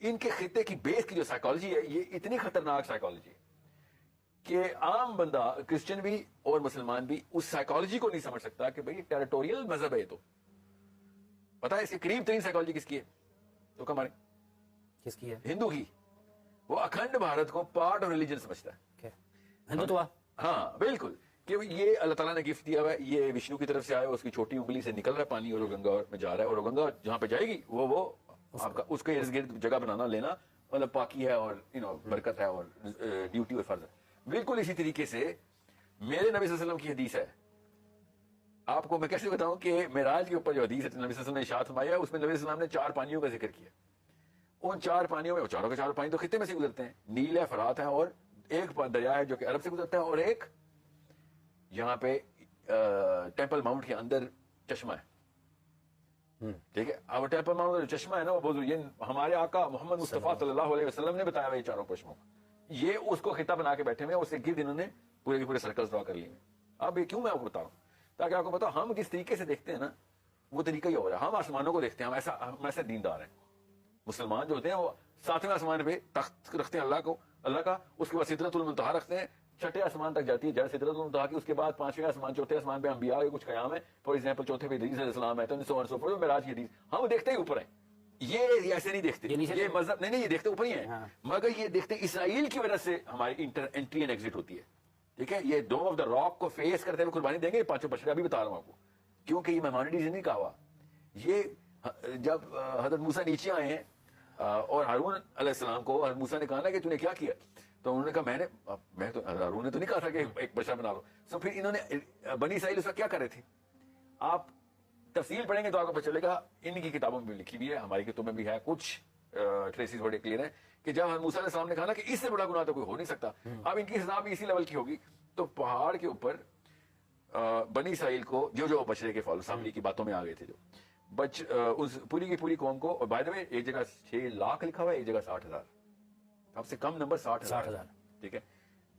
ان کے خطے کی بیس کی جو سائیکالوجی ہے یہ اتنی خطرناک سائیکالوجی ہے کہ عام بندہ کرسچن بھی اور مسلمان بھی اس سائیکالوجی کو نہیں سمجھ سکتا کہ بھئی ٹیریٹوریل مذہب ہے. تو پتا ہے اس کے قریب ترین سائیکالوجی کس کی ہے؟ تو کمارے کس کی ہے؟ ہندو کی. وہ اکھنڈ بھارت کو پارٹ آف ریلیجن سمجھتا ہے. ہندوتوا. ہاں بالکل, کہ یہ اللہ تعالیٰ نے گفٹ دیا ہوا ہے, یہ وشنو کی طرف سے آیا, اس کی چھوٹی انگلی سے نکل رہا ہے پانی اور وہ گنگا میں جا رہا ہے, اور وہ گنگا جہاں پہ جائے گی وہ آپ کا اس کے ارد گرد جگہ بنانا لینا مطلب پاکی ہے اور برکت ہے اور ڈیوٹی اور فرض ہے. بالکل اسی طریقے سے میرے نبی صلی اللہ علیہ وسلم کی حدیث ہے. آپ کو میں کیسے بتاؤں کہ معراج کے اوپر جو حدیث ہے نبی صلی اللہ علیہ وسلم نے ارشاد فرمایا, اس میں نبی صلی اللہ علیہ وسلم نے 4 پانیوں کا ذکر کیا. ان 4 پانیوں میں, چاروں کے 4 پانی تو خطے میں سے گزرتے ہیں, نیل ہے, فرات ہے, اور ایک دریا ہے جو کہ عرب سے گزرتا ہے, اور ایک یہاں پہ ٹیمپل ماؤنٹ کے اندر چشمہ ہے. ٹھیک ہے, اب ٹیمپل ماؤنٹ جو چشمہ ہے نا, وہ یہ ہمارے آقا محمد مصطفیٰ صلی اللہ علیہ وسلم نے بتایا ہوا یہ 4 چشموں کا. یہ اس کو خطہ بنا کے بیٹھے ہوئے, اس کے گرد انہوں نے پورے کے پورے سرکلز ڈرا کر لیے. اب یہ کیوں میں آپ کو بتا رہا ہوں, تاکہ آپ کو پتا ہم جس طریقے سے دیکھتے ہیں نا وہ طریقہ ہی ہو رہا ہے. ہم آسمانوں کو دیکھتے ہیں, ہم ایسا دیندار ہیں. مسلمان جو ہوتے ہیں وہ 7ویں آسمان پہ تخت رکھتے ہیں اللہ کا, اس کے بعد سدرۃ المنتہا رکھتے ہیں, 6ٹھے آسمان تک جاتی ہے جڑ سدرۃ المنتہا کی, اس کے بعد 5ویں آسمان, 4تھے آسمان پہ انبیاء کے کچھ قیام ہے, فار ایگزامپل 4تھے پہ ادریس علیہ السلام ہے, تو معراج کی حدیث ہم دیکھتے ہی اوپر ہیں. یہ ایسے نہیں دیکھتے, یہ مذہب نہیں, یہ دیکھتے اوپر ہی ہیں, مگر یہ دیکھتے اسرائیل کی وجہ سے ہماری انٹری اینڈ ایگزٹ ہوتی ہے. ٹھیک ہے, یہ ڈوم آف دا راک کو فیس کرتے ہوئے قربانی دیں گے 5 بچڑے. ابھی بتا رہا ہوں آپ کو, کیونکہ یہ مہمانڈیز نہیں کہا ہوا. یہ جب حضرت موسیٰ نیچے آئے ہیں اور ہارون علیہ السلام کو حضرت موسیٰ نے کہا نا کہ تو نے کیا کیا, تو انہوں نے کہا میں تو ہارون نے تو نہیں کہا تھا کہ ایک بچہ بنا لو. سو پھر انہوں نے بنی اسرائیل اس وقت کیا کر رہے تھے, آپ تفصیل پڑھیں گے تو آپ کو پتہ چلے گا. ان کی کتابوں میں بھی لکھی ہوئی ہے, ہماری کتابوں میں بھی ہے, کچھ ٹریسز بڑے کلیئر ہیں کہ جب موسیٰ علیہ السلام نے کہا نا کہ اس سے بڑا گناہ تو کوئی ہو نہیں سکتا, اب ان کی سزا بھی اسی لیول کی ہوگی. تو پہاڑ کے اوپر بنی اسرائیل کو جو بچڑے کے فالو سامنے کی باتوں میں آ گئے تھے, جو اس پوری کی پوری قوم کو, اور بائی دا وے ایک جگہ 6 لاکھ لکھا ہوا ہے, ایک جگہ 60,000, سب سے کم نمبر 60,000. ٹھیک ہے,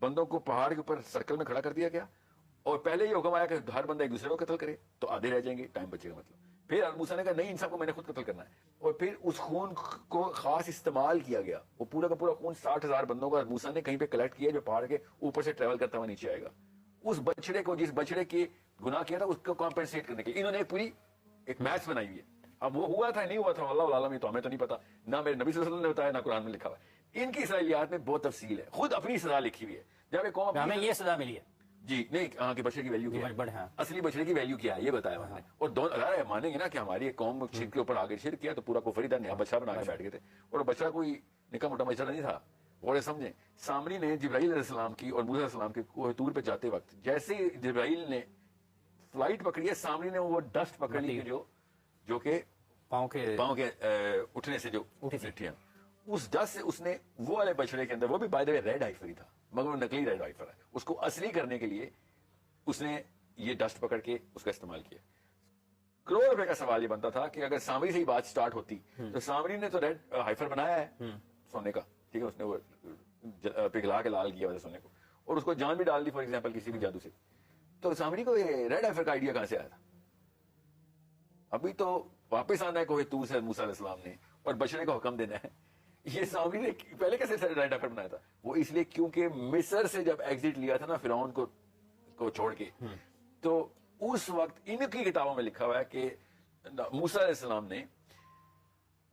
بندوں کو پہاڑ کے اوپر سرکل میں کھڑا کر دیا گیا, اور پہلے یہ حکم آیا کہ ہر بندہ ایک دوسرے کو قتل کرے تو آدھے رہ جائیں گے, ٹائم بچے گا. مطلب پھر موسیٰ نے کہا نہیں, ان سب کو میں نے خود قتل کرنا ہے, اور پھر اس خون کو خاص استعمال کیا گیا. وہ پورا کا پورا خون 60,000 بندوں کا موسیٰ نے کہیں پہ کلیکٹ کیا جو پہاڑ کے اوپر سے ٹریول کرتا ہوا نیچے آئے گا. اس بچڑے کو, جس بچڑے کے گناہ کیا تھا, اس کو کمپنسیٹ کرنے کے انہوں نے پوری ایک میچ بنائی ہوئی ہے. اب وہ ہوا تھا نہیں ہوا تھا اللہ عالم, تو ہمیں تو نہیں پتا, نہ میرے نبی صلی اللہ علیہ وسلم نے بتایا, نہ قرآن میں لکھا ہوا ہے. ان کی اسرائیلیات میں بہت تفصیل ہے, خود اپنی سزا لکھی ہوئی ہے. جب ایک قوم ہمیں یہ سزا ملی ہے جی نہیں, کے بچڑے کی ویلیو کیا ہے, اصلی بچڑے کی ویلیو کیا ہے یہ بتایا انہوں نے. اور دونوں مانیں گے نا کہ ہماری ایک قوم شرک کے اوپر آگے شرک کیا تو پورا کفر تھا, نیا بچہ بنا کے بیٹھ گئے تھے, اور بچہ کوئی نکا موٹا بچہ نہیں تھا. اور سمجھیں, سامری نے جبرائیل علیہ السلام کی اور موسیٰ علیہ السلام کے کوہ طور پہ جاتے وقت جیسے جبرائیل نے فلائٹ پکڑی ہے, سامری نے وہ ڈسٹ پکڑ لی جو کہ پاؤں کے اٹھنے سے جو اٹھی, اس ڈسٹ سے اس نے وہ والے بچڑے کے اندر, وہ بھی بائی دا وے ریڈ ہائفر ہی تھا مگر وہ نکلی ریڈ ہائفر ہے, اس کو اصلی کرنے کے لیے اس نے یہ ڈسٹ پکڑ کے اس کا استعمال کیا. کروڑ روپے کا سوال یہ بنتا تھا کہ اگر سامری سے ہی بات سٹارٹ ہوتی تو سامری نے تو ریڈ ہائفر بنایا ہے سونے کا, ٹھیک ہے, اس نے وہ پگھلا کے لال کیا سونے کو, اور اس کو جان بھی ڈال دی فار ایگزامپل کسی بھی جادو سے, تو سامری کو یہ ریڈ ہائفر کا آئیڈیا کہاں سے آیا تھا؟ ابھی تو واپس آنا ہے کوہ طور سے موسیٰ علیہ السلام نے اور بچڑے کو حکم دینا ہے. یہ سامری نے پہلے کیسے ریڈ ہائفر بنایا تھا؟ وہ اس لیے کیونکہ مصر سے جب ایگزٹ لیا تھا نا فرعون کو چھوڑ کے, تو اس وقت ان کی کتابوں میں لکھا ہوا ہے کہ موسیٰ علیہ السلام نے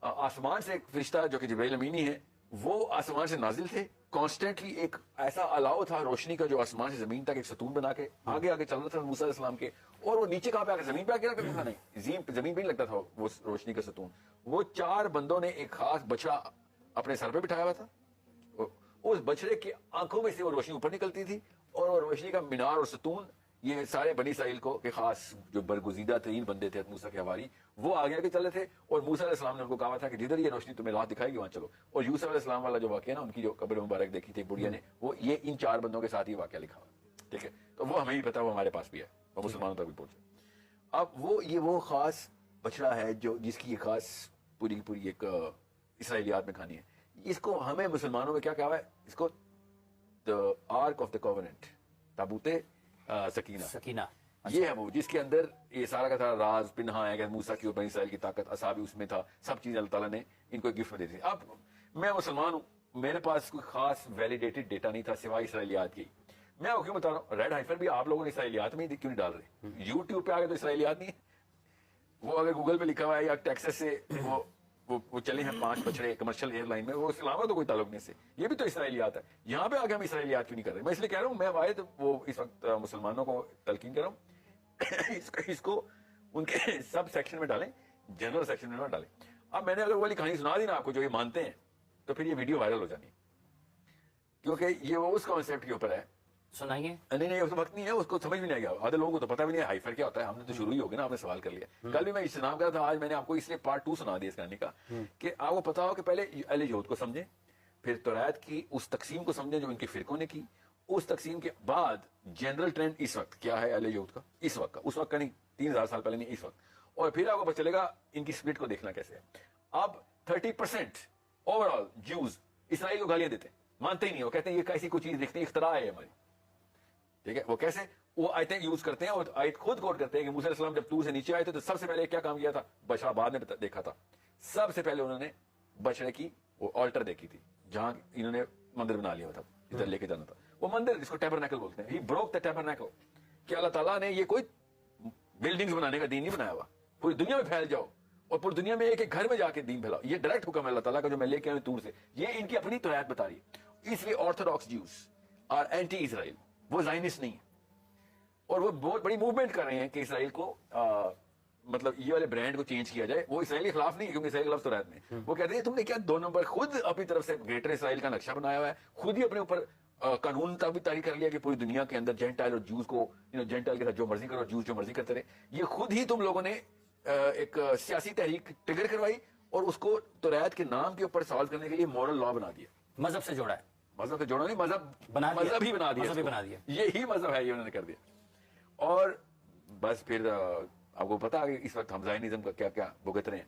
آسمان سے ایک فرشتہ جو کہ جبرائیل امینی ہے, وہ آسمان سے نازل تھے کانسٹینٹلی, ایک ایسا الاؤ تھا روشنی کا جو آسمان سے زمین تک ایک ستون بنا کے آگے آگے چل رہا تھا موسیٰ علیہ السلام کے, اور وہ نیچے کہاں پہ آ کے زمین پہ آ کے رکھا تھا, نہیں زمین پہ نہیں لگتا تھا وہ روشنی کا ستون. وہ 4 بندوں نے ایک خاص بچڑا اپنے سر پہ بٹھایا ہوا تھا, اس بچڑے کی آنکھوں میں سے وہ روشنی اوپر نکلتی تھی, اور وہ روشنی کا مینار اور ستون یہ سارے بنی اسرائیل کو کہ خاص جو برگزیدہ ترین بندے تھے موسیٰ کے حواری, وہ آگے آگے چلے تھے, اور موسیٰ علیہ السلام نے ان کو کہا تھا کہ جدھر یہ روشنی تمہیں راہ دکھائے گی وہاں چلو. اور یوسف علیہ السلام والا جو واقعہ نا, ان کی جو قبر مبارک دیکھی تھی بڑھیا نے, وہ یہ ان 4 بندوں کے ساتھ ہی واقعہ لکھا ہوا, ٹھیک ہے, تو وہ ہمیں ہی پتا, وہ ہمارے پاس بھی ہے, وہ مسلمانوں تک بھی پہنچے. اب وہ خاص بچڑا ہے جو جس کی یہ خاص پوری کی پوری ایک اسرائیلیات میں کہانی ہے. اس کو ہمیں مسلمانوں میں کیا کہا ہے, اس کو آرک آف دا کووننٹ, تابوت سکینہ, یہ ہے وہ جس کے اندر یہ سارا کا سارا راز پنہا ہے کہ موسیٰ کی اور بنی اسرائیل کی طاقت اصحاب اس میں تھا, سب چیز اللہ تعالیٰ نے ان کو گفٹ دے دی. اب میں مسلمان ہوں, میرے پاس کوئی خاص ویلیڈیٹڈ ڈیٹا نہیں تھا سوائے اسرائیلیات کی. میں آپ کو کیوں بتا رہا ہوں, ریڈ ہائفر بھی آپ لوگوں نے اسرائیلیات میں کیوں نہیں ڈال رہے؟ یوٹیوب پہ آ گئے تو اسرائیلیات نہیں ہے, وہ اگر گوگل پہ لکھا ہوا ہے یا ٹیکسس سے وہ چلے ہیں 5 بچڑے کمرشل ایئر لائن میں, وہ اسلام کا تو کوئی تعلق نہیں سے, یہ بھی تو اسرائیلیات ہے. یہاں پہ آگے ہم اسرائیلیات کیوں نہیں کر رہے؟ میں اس لیے کہہ رہا ہوں, میں واحد وہ اس وقت مسلمانوں کو تلقین کر رہا ہوں اس کو ان کے سب سیکشن میں ڈالیں, جنرل سیکشن میں نہ ڈالیں. اب میں نے اگر وہ والی کہانی سنا دی نا آپ کو جو یہ مانتے ہیں, تو پھر یہ ویڈیو وائرل ہو جانی ہے, کیونکہ یہ وہ اس کانسیپٹ کے اوپر ہے. سنائیے. نہیں اس وقت نہیں ہے, اس کو سمجھ بھی نہیں آئے گا. آدھے لوگوں کو تو پتہ بھی نہیں ہے ہائفر کیا ہوتا ہے. ہم نے تو شروع ہی ہو گیا نا, آپ نے سوال کر لیا. کل بھی میں اجتناب کر رہا تھا, آج میں نے آپ کو اس لیے پارٹ 2 سنا دیا اس کہانی کا, کہ آپ کو پتا ہو کہ پہلے اہل یہود کو سمجھیں, پھر توریت کی اس تقسیم کو سمجھیں جو ان کے فرقوں نے کی, اس تقسیم کے بعد جنرل ٹرینڈ اس وقت کیا ہے اہل یہود کا, اس وقت کا, اس وقت کا نہیں, 3000 سال پہلے نہیں, اس وقت. اور پھر آپ کو پتہ چلے گا ان کی سپلٹ کو دیکھنا کیسے ہے. اب 30% اوور آل جوز اسرائیل کو گالیاں دیتے ہیں, مانتے ہی نہیں, وہ کہتے ہیں یہ کیسی کوئی چیز دیکھتے ہیں, اختراع ہے ہماری. ٹھیک ہے, وہ کیسے, وہ آیتیں یوز کرتے ہیں اور آیت خود کوٹ کرتے ہیں کہ موسیٰ علیہ السلام جب طور سے نیچے آئے تھے تو سب سے پہلے کیا کام کیا تھا, بچڑا بعد میں دیکھا تھا. سب سے پہلے انہوں نے بچڑے کی وہ آلٹر دیکھی تھی جہاں انہوں نے مندر بنا لیا تھا, ادھر لے کے جانا تھا. وہ مندر جس کو ٹیبرنیکل بولتے ہیں, ہی بروک دا ٹیبرنیکل, کہ اللہ تعالیٰ نے یہ کوئی بلڈنگز بنانے کا دین نہیں بنایا ہوا, پوری دنیا میں پھیل جاؤ اور پوری دنیا میں ایک ایک گھر میں جا کے دین پھیلاؤ. یہ ڈائریکٹ حکم ہے اللہ تعالیٰ کا جو میں لے کے آؤں طور سے. یہ ان کی اپنی توریت بتا رہی ہے. اس لیے آرتھوڈاکس جیوز اور اینٹی اسرائیل, وہ زائنسٹ نہیں ہے, اور وہ بہت بڑی موومنٹ کر رہے ہیں کہ اسرائیل کو مطلب یہ والے برانڈ کو چینج کیا جائے. وہ اسرائیل کے خلاف نہیں ہے, کیونکہ اسرائیل کے خلاف توریت میں وہ کہتے ہیں تم نے کیا 2 نمبر خود اپنی طرف سے گریٹر اسرائیل کا نقشہ بنایا ہوا ہے, خود ہی اپنے اوپر قانون تک بھی طاری کر لیا کہ پوری دنیا کے اندر جینٹائل اور جوز کو, جینٹائل کے ساتھ جو مرضی کرو, جوز جو مرضی کرتے رہے. یہ خود ہی تم لوگوں نے ایک سیاسی تحریک ٹریگر کروائی اور اس کو توریت کے نام کے اوپر سالو کرنے کے لیے مورل لا بنا دیا. مذہب سے جوڑا ہے, مذہب سے جوڑا نہیں, مذہب ہی بنا دیا, مذہب ہی بنا دیا. یہی مذہب ہے, یہ انہوں نے کر دیا. اور بس پھر آپ کو پتا ہے اس وقت ہم زائنزم کا کیا کیا بھگت رہے ہیں.